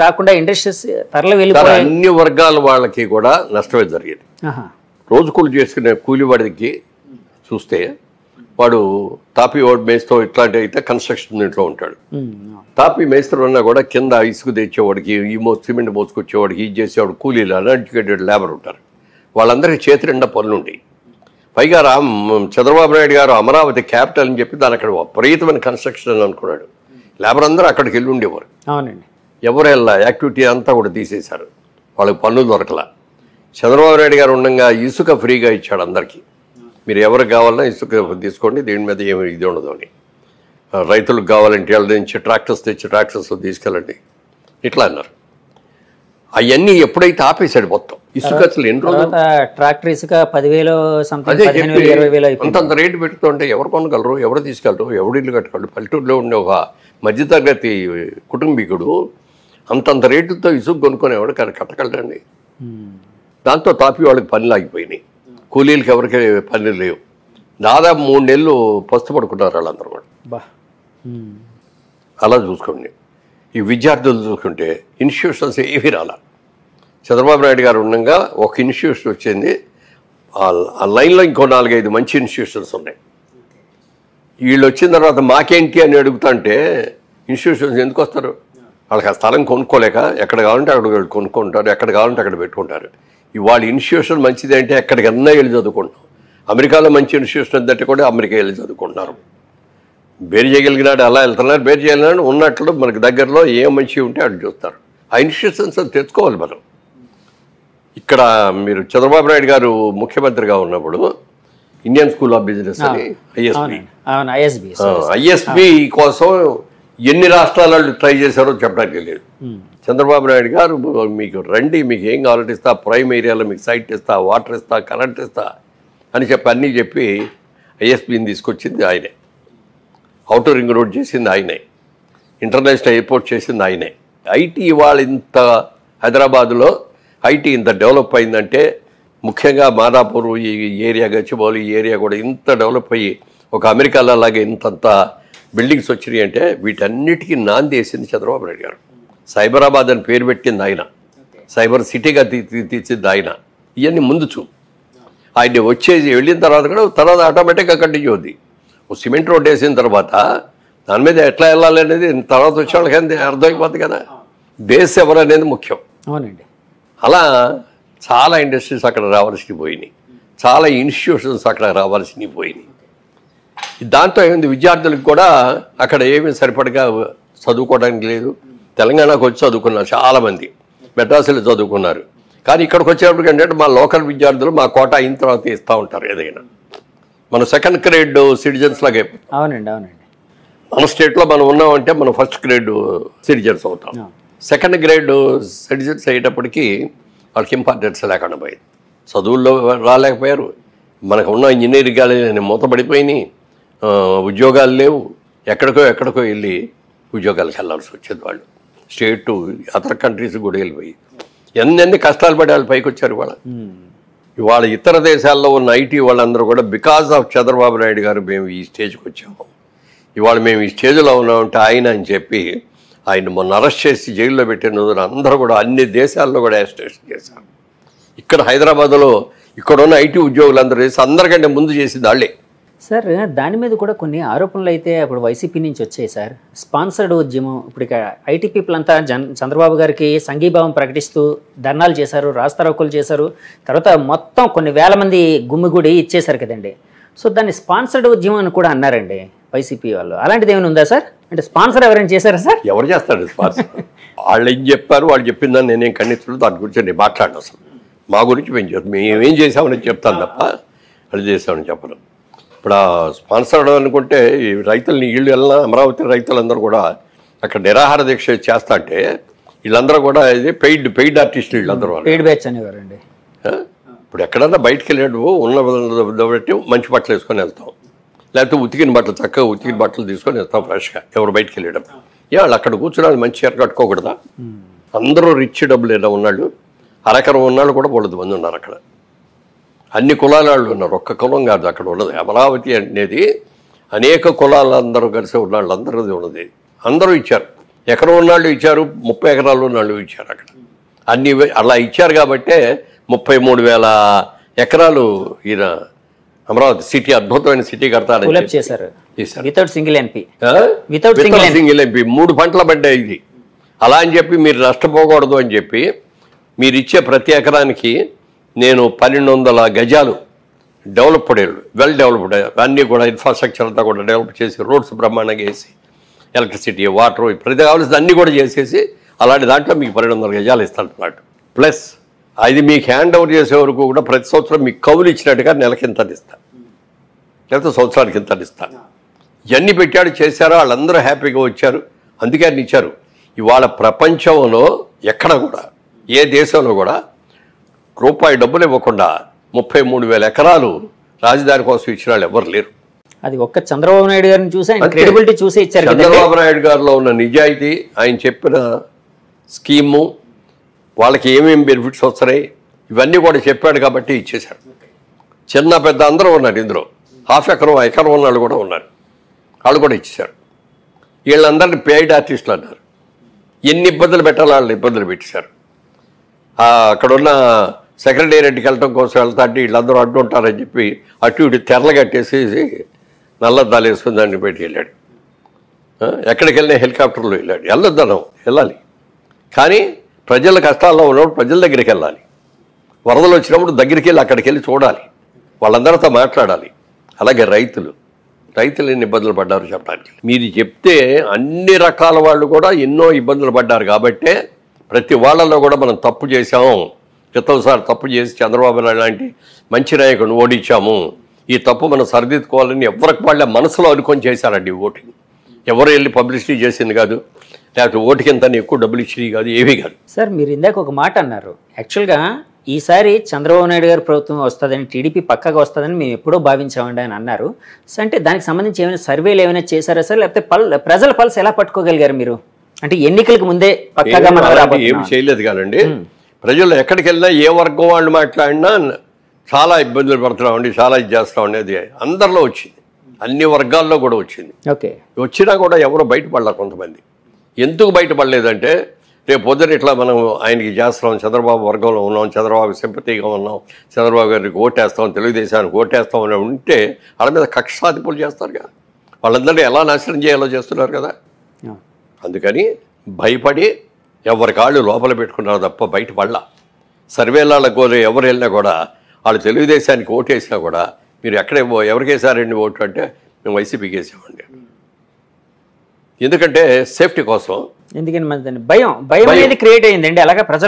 రాకుండా ఇండస్ట్రీస్ తరలి సార్, వెళ్ళిపోయాయి. అన్ని వర్గాల వాళ్ళకి కూడా నష్టమే జరిగింది. రోజు కూలి చేసుకునే కూలివాడికి చూస్తే వాడు తాపి మేస్తో ఇట్లాంటి అయితే కన్స్ట్రక్షన్ ఇంట్లో ఉంటాడు. తాపి మేస్త్రి ఉన్నా కూడా కింద ఇసుకు తెచ్చేవాడికి, సిమెంట్ మోసుకొచ్చేవాడికి, ఇది చేసేవాడు కూలీలు అన్ఎడ్యుకేటెడ్ లేబర్ ఉంటారు. వాళ్ళందరికీ చేతి నిండా పనులు ఉంటాయి. పైగా చంద్రబాబు నాయుడు గారు అమరావతి క్యాపిటల్ అని చెప్పి దాని అక్కడ విపరీతమైన కన్స్ట్రక్షన్ అనుకున్నాడు. లేబర్ అందరూ అక్కడికి వెళ్ళి ఉండేవారు. అవునండి. ఎవరు వెళ్ళా, యాక్టివిటీ అంతా కూడా తీసేశారు. వాళ్ళకి పనులు దొరకలా. చంద్రబాబు నాయుడు గారు ఉండగా ఇసుక ఫ్రీగా ఇచ్చాడు అందరికీ. మీరు ఎవరికి కావాలన్నా ఇసుక తీసుకోండి, దీని మీద ఏమి ఇది ఉండదు అని. రైతులకు కావాలంటే వాళ్ళ నుంచి ట్రాక్టర్స్ తెచ్చి ట్రాక్టర్స్లో తీసుకెళ్ళండి ఇట్లా అన్నారు. అవన్నీ ఎప్పుడైతే ఆపేశాడు మొత్తం ఇసుక, అసలు ఎన్ని రోజులు ట్రాక్టర్ ఇసుక 10,000 అంతంత రేటు పెట్టుకుంటే ఎవరు కొనగలరు, ఎవరు తీసుకెళ్ళరు, ఎవరు ఇల్లు కట్టగలరు? పల్లెటూరులో ఉండే ఒక మధ్యతరగతి కుటుంబీకుడు అంతంత రేటుతో ఇసుక కొనుక్కొని ఎవరు కట్టగలరండి? దాంతో తాపి వాళ్ళకి పనులు ఆగిపోయినాయి. కూలీలకి ఎవరికి పనులు లేవు. దాదాపు 3 నెలలు పస్తుపడుకున్నారు వాళ్ళందరూ కూడా. అలా చూసుకోండి. ఈ విద్యార్థులు చూసుకుంటే ఇన్స్టిట్యూషన్స్ ఏవి రాలా. చంద్రబాబు నాయుడు గారు ఉండగా ఒక ఇన్స్టిట్యూషన్ వచ్చింది, ఆ లైన్లో ఇంకో 4-5 మంచి ఇన్స్టిట్యూషన్స్ ఉన్నాయి. వీళ్ళు వచ్చిన తర్వాత మాకేంటి అని అడుగుతుంటే ఇన్స్టిట్యూషన్స్ ఎందుకు వస్తారు? వాళ్ళకి ఆ స్థలం కొనుక్కోలేక ఎక్కడ కావాలంటే అక్కడ కొనుక్కుంటారు, ఎక్కడ కావాలంటే అక్కడ పెట్టుకుంటారు. ఇవాళ ఇన్స్టిట్యూషన్ మంచిది అంటే ఎక్కడికన్నా వెళ్ళి చదువుకుంటాం. అమెరికాలో మంచి ఇన్స్టిట్యూషన్ ఉందంటే కూడా అమెరికా వెళ్ళి చదువుకుంటున్నారు. బేరు చేయగలిగినాడు అలా వెళ్తున్నారు, బేరు చేయగలిగినాడు ఉన్నట్లు మనకి దగ్గరలో ఏ మంచి ఉంటే అటు చూస్తారు. ఆ ఇన్స్టిట్యూషన్స్ తెచ్చుకోవాలి మనం. ఇక్కడ మీరు చంద్రబాబు నాయుడు గారు ముఖ్యమంత్రిగా ఉన్నప్పుడు ఇండియన్ స్కూల్ ఆఫ్ బిజినెస్ అని ఐఎస్బి కోసం ఎన్ని రాష్ట్రాల ట్రై చేశారో చెప్పడానికి లేదు. చంద్రబాబు నాయుడు గారు మీకు రండి, మీకు ఏం కావాలంటే ఇస్తా, ప్రైమ్ ఏరియాలో మీకు సైట్ ఇస్తా, వాటర్ ఇస్తా, కరెంట్ ఇస్తా అని చెప్పి అన్నీ చెప్పి ఐఎస్బిని తీసుకొచ్చింది ఆయనే. ఔటర్ రింగ్ రోడ్ చేసింది ఆయనే. ఇంటర్నేషనల్ ఎయిర్పోర్ట్ చేసింది ఆయనే. ఐటీ ఇవాళ ఇంత హైదరాబాదులో ఐటీ ఇంత డెవలప్ అయిందంటే ముఖ్యంగా మాదాపూర్ ఈ ఏరియా, గచ్చిబౌలి ఈ ఏరియా కూడా ఇంత డెవలప్ అయ్యి ఒక అమెరికాలో అలాగే ఇంతంత బిల్డింగ్స్ వచ్చినాయి అంటే వీటన్నిటికీ నాంది వేసింది చంద్రబాబు నాయుడు గారు. సైబరాబాద్ అని పేరు పెట్టింది ఆయన, సైబర్ సిటీగా తీర్చింది ఆయన. ఇవన్నీ ముందు ఆయన వచ్చేసి వెళ్ళిన తర్వాత కూడా తర్వాత ఆటోమేటిక్గా కంటిన్యూ అవుద్ది. ఓ సిమెంట్ రోడ్ వేసిన తర్వాత దాని మీద ఎట్లా వెళ్ళాలి అనేది తర్వాత వచ్చే వాళ్ళకి అర్థమైపోద్ది కదా. బేస్ ఎవరు అనేది ముఖ్యం. అవునండి. అలా చాలా ఇండస్ట్రీస్ అక్కడ రావాల్సినవి పోయినాయి, చాలా ఇన్స్టిట్యూషన్స్ అక్కడ రావాల్సినవి పోయినాయి. దాంతో ఏమైంది, విద్యార్థులకు కూడా అక్కడ ఏమీ సరిపడగా చదువుకోవడానికి లేదు. తెలంగాణకు వచ్చి చదువుకున్నారు చాలామంది, మెడ్రాసులో చదువుకున్నారు. కానీ ఇక్కడికి వచ్చేటప్పటికి ఏంటంటే మా లోకల్ విద్యార్థులు మా కోటా అయిన తర్వాత ఇస్తూ ఉంటారు. ఏదైనా మనం సెకండ్ గ్రేడ్ సిటిజన్స్ లాగే. అవునండి, అవునండి. మన స్టేట్లో మనం ఉన్నామంటే మనం ఫస్ట్ గ్రేడ్ సిటిజన్స్ అవుతాం. సెకండ్ గ్రేడ్ సిటిజన్స్ అయ్యేటప్పటికీ వాళ్ళకి ఇంపార్టెన్స్ లేకుండా పోయింది. చదువుల్లో రాలేకపోయారు. మనకు ఉన్న ఇంజనీరింగ్ కాలేజీ మూతపడిపోయినాయి, ఉద్యోగాలు లేవు. ఎక్కడికో వెళ్ళి ఉద్యోగాలకు వెళ్ళాల్సి వచ్చేది. వాళ్ళు స్టేట్ టు అదర్ కంట్రీస్ కూడా వెళ్ళిపోయి ఎన్ని కష్టాలు పడి వాళ్ళు పైకి వచ్చారు. ఇవాళ ఇతర దేశాల్లో ఉన్న ఐటీ వాళ్ళందరూ కూడా బికాజ్ ఆఫ్ చంద్రబాబు నాయుడు గారు మేము ఈ స్టేజ్కి వచ్చాము, ఇవాళ మేము ఈ స్టేజ్లో ఉన్నామంటే ఆయన అని చెప్పి ఆయన మొన్న అరెస్ట్ చేసి జైల్లో పెట్టిన రోజున అందరూ కూడా అన్ని దేశాల్లో కూడా అరెస్ట్ చేశారు. ఇక్కడ హైదరాబాద్లో ఇక్కడ ఉన్న ఐటీ ఉద్యోగులందరూ చేసి అందరికంటే ముందు చేసింది వాళ్ళే. సార్, దాని మీద కూడా కొన్ని ఆరోపణలు అయితే అప్పుడు వైసీపీ నుంచి వచ్చాయి సార్. స్పాన్సర్డ్ ఉద్యమం, ఇప్పుడు ఇక ఐటీ పీపుల్ అంతా చంద్రబాబు గారికి సంఘీభావం ప్రకటిస్తూ ధర్నాలు చేశారు, రాస్తారోకోలు చేశారు. తర్వాత మొత్తం కొన్ని వేల మంది గుమ్మిగూడి ఇచ్చేశారు కదండి. సో దాన్ని స్పాన్సర్డ్ ఉద్యమం అని కూడా అన్నారండి వైసీపీ వాళ్ళు. అలాంటిది ఏమైనా ఉందా సార్? అంటే స్పాన్సర్ ఎవరైనా చేశారా సార్? ఎవరు చేస్తాడు స్పాన్సర్? వాళ్ళు ఏం చెప్పారు, వాళ్ళు చెప్పిందని నేనేం ఖండించలేదు. దాని గురించి నేను మాట్లాడను. అసలు మా గురించి మేమేం చేసామని చెప్తాను తప్ప అది చేసామని చెప్పను. ఇప్పుడు ఆ స్పాన్సర్డ్ అనుకుంటే ఈ రైతులని వీళ్ళు వెళ్ళిన అమరావతి రైతులందరూ కూడా అక్కడ నిరాహార దీక్ష చేస్తా అంటే వీళ్ళందరూ కూడా ఇది పెయిడ్ ఆర్టిస్టులు వీళ్ళందరూ పెయిడ్ బ్యాచ్ అనేవారండి. ఇప్పుడు ఎక్కడన్నా బయటకు వెళ్ళేటప్పుడు ఉన్న బట్టి మంచి బట్టలు వేసుకొని వెళ్తాం, లేకపోతే ఉతికిన బట్టలు చక్కగా ఉతికిన బట్టలు తీసుకొని వెళ్తాం ఫ్రెష్గా. ఎవరు బయటకు వెళ్ళేటప్పుడు వాళ్ళు అక్కడ కూర్చొని మంచి చీర కట్టుకోకూడదా? అందరూ రిచ్ డబ్బులు ఏదో ఉన్నాళ్ళు, అరకరం ఉన్నాళ్ళు కూడా 3 మంది ఉన్నారు అక్కడ. అన్ని కులాల వాళ్ళు ఉన్నారు, ఒక్క కులం కాదు అక్కడ ఉన్నది. అమరావతి అనేది అనేక కులాలందరూ కలిసి ఉన్న వాళ్ళందరూ ఉన్నది. అందరూ ఇచ్చారు. ఎకరం ఉన్నాళ్ళు ఇచ్చారు, 30 ఎకరాలు ఉన్నాళ్ళు ఇచ్చారు. అక్కడ అన్ని అలా ఇచ్చారు కాబట్టే 33,000 ఎకరాలు ఈయన అమరావతి సిటీ అద్భుతమైన సిటీ కడతారని చేశారు. వితౌట్ సింగిల్ ఎంపీ 3 పంటల పడ్డాయి ఇది. అలా అని చెప్పి మీరు నష్టపోకూడదు అని చెప్పి మీరు ఇచ్చే ప్రతి ఎకరానికి నేను 1200 గజాలు డెవలప్డ్, వెల్ డెవలప్డ్ అన్నీ కూడా ఇన్ఫ్రాస్ట్రక్చర్ అంతా కూడా డెవలప్ చేసి, రోడ్స్ బ్రహ్మాండంగా వేసి, ఎలక్ట్రిసిటీ, వాటర్, ప్రతి కావాల్సింది అన్నీ కూడా చేసేసి అలాంటి దాంట్లో మీకు 1200 గజాలు ఇస్తాను. ప్లస్ అది మీకు హ్యాండ్ ఓవర్ చేసే వరకు కూడా ప్రతి సంవత్సరం మీకు కవులు ఇచ్చినట్టుగా నెలకి ఇంత ఇస్తాను, లేకపోతే సంవత్సరానికి ఇంత ఇస్తాను. ఇవన్నీ పెట్టాడు, చేశారో వాళ్ళందరూ హ్యాపీగా వచ్చారు, అందుకే ఆయన ఇచ్చారు. ఇవాళ ప్రపంచంలో ఎక్కడ కూడా ఏ దేశంలో కూడా రూపాయి డబ్బులు ఇవ్వకుండా 33,000 ఎకరాలు రాజధాని కోసం ఇచ్చిన వాళ్ళు ఎవరు లేరు. అది ఒక్క చంద్రబాబు నాయుడు గారిని చూసి ఆయన క్రెడిబిలిటీ చూసి ఇచ్చారు. చంద్రబాబు నాయుడు గారిలో ఉన్న నిజాయితీ, ఆయన చెప్పిన స్కీము, వాళ్ళకి ఏమేమి బెనిఫిట్స్ వస్తున్నాయి ఇవన్నీ కూడా చెప్పాడు కాబట్టి ఇచ్చేశాడు. చిన్న పెద్ద అందరూ ఉన్నారు ఇందులో, హాఫ్ ఎకరం ఎకరం ఉన్నాళ్ళు కూడా ఉన్నారు, వాళ్ళు కూడా ఇచ్చేశారు. వీళ్ళందరినీ పెయిడ్ ఆర్టిస్టులు అన్నారు. ఎన్ని ఇబ్బందులు పెట్టాలో వాళ్ళు ఇబ్బందులు పెట్టేశారు. అక్కడున్న సెక్రటేరియట్కి వెళ్ళటం కోసం వెళ్తాంటే వీళ్ళందరూ అడ్డు ఉంటారని చెప్పి అటు ఇటు తెరలు కట్టేసేసి నల్లద్దాలు వేసుకుని దాన్ని పెట్టి వెళ్ళాడు. ఎక్కడికి వెళ్ళినా హెలికాప్టర్లో వెళ్ళాడు. వెళ్ళాలి కానీ ప్రజల కష్టాల్లో ఉన్నప్పుడు ప్రజల దగ్గరికి వెళ్ళాలి. వరదలు వచ్చినప్పుడు దగ్గరికి వెళ్ళి అక్కడికి వెళ్ళి చూడాలి, వాళ్ళందరితో మాట్లాడాలి. అలాగే రైతులు ఎన్ని ఇబ్బందులు పడ్డారు చెప్పడానికి మీరు చెప్తే అన్ని రకాల వాళ్ళు కూడా ఎన్నో ఇబ్బందులు పడ్డారు. కాబట్టే ప్రతి వాళ్ళలో కూడా మనం తప్పు చేశాము, క్రితంసారి తప్పు చేసి చంద్రబాబు నాయుడు లాంటి మంచి నాయకుడిని ఓడించాము, ఈ తప్పు మనం సరిదిద్దుకోవాలని ఎవరికి వాళ్ళ మనసులో అనుకొని చేశారండి ఓటింగ్. ఎవరు వెళ్ళి పబ్లిసిటీ చేసింది కాదు, లేకపోతే ఓటుకి ఎంత ఎక్కువ డబ్బులు ఇచ్చేది కాదు, ఏమీ కాదు. సార్ మీరు ఇందాక ఒక మాట అన్నారు, యాక్చువల్గా ఈసారి చంద్రబాబు నాయుడు గారి ప్రభుత్వం వస్తుందని, టీడీపీ పక్కగా వస్తుందని మేము ఎప్పుడో భావించామండి అని అన్నారు. సో అంటే దానికి సంబంధించి ఏమైనా సర్వేలు ఏమైనా చేశారా సార్, లేకపోతే ప్రజల పల్స్ ఎలా పట్టుకోగలిగారు మీరు? అంటే ఎన్నికలకు ముందే పక్కగా ఏమి చేయలేదు కాదండి. ప్రజలు ఎక్కడికి వెళ్ళినా ఏ వర్గం వాళ్ళు మాట్లాడినా చాలా ఇబ్బందులు పడుతున్నామండి, చాలా ఇది చేస్తామండి. అది అందరిలో వచ్చింది, అన్ని వర్గాల్లో కూడా వచ్చింది. ఓకే, వచ్చినా కూడా ఎవరు బయటపడలేరు. కొంతమంది ఎందుకు బయటపడలేదంటే రేపు పొద్దున ఇట్లా మనం ఆయనకి చేస్తున్నాం, చంద్రబాబు వర్గంలో ఉన్నాం, చంద్రబాబు సింపతిగా ఉన్నాం, చంద్రబాబు గారికి ఓటేస్తాం, తెలుగుదేశానికి ఓటేస్తాం అని ఉంటే వాళ్ళ మీద కక్ష సాధింపులు చేస్తారు కదా, వాళ్ళందరినీ ఎలా నాశనం చేయాలో చేస్తున్నారు కదా. అందుకని భయపడి ఎవరి కాళ్ళు లోపల పెట్టుకున్నారు తప్ప బయటపడలా. సర్వేలకు ఎవరు వెళ్ళినా కూడా వాళ్ళు తెలుగుదేశానికి ఓటు వేసినా కూడా మీరు ఎవరికి వేసారండి ఓటు అంటే మేము వైసీపీకి వేసామండి. ఎందుకంటే సేఫ్టీ కోసం. ఎందుకని భయం అనేది క్రియేట్ అయ్యిందండి అలాగా ప్రజలు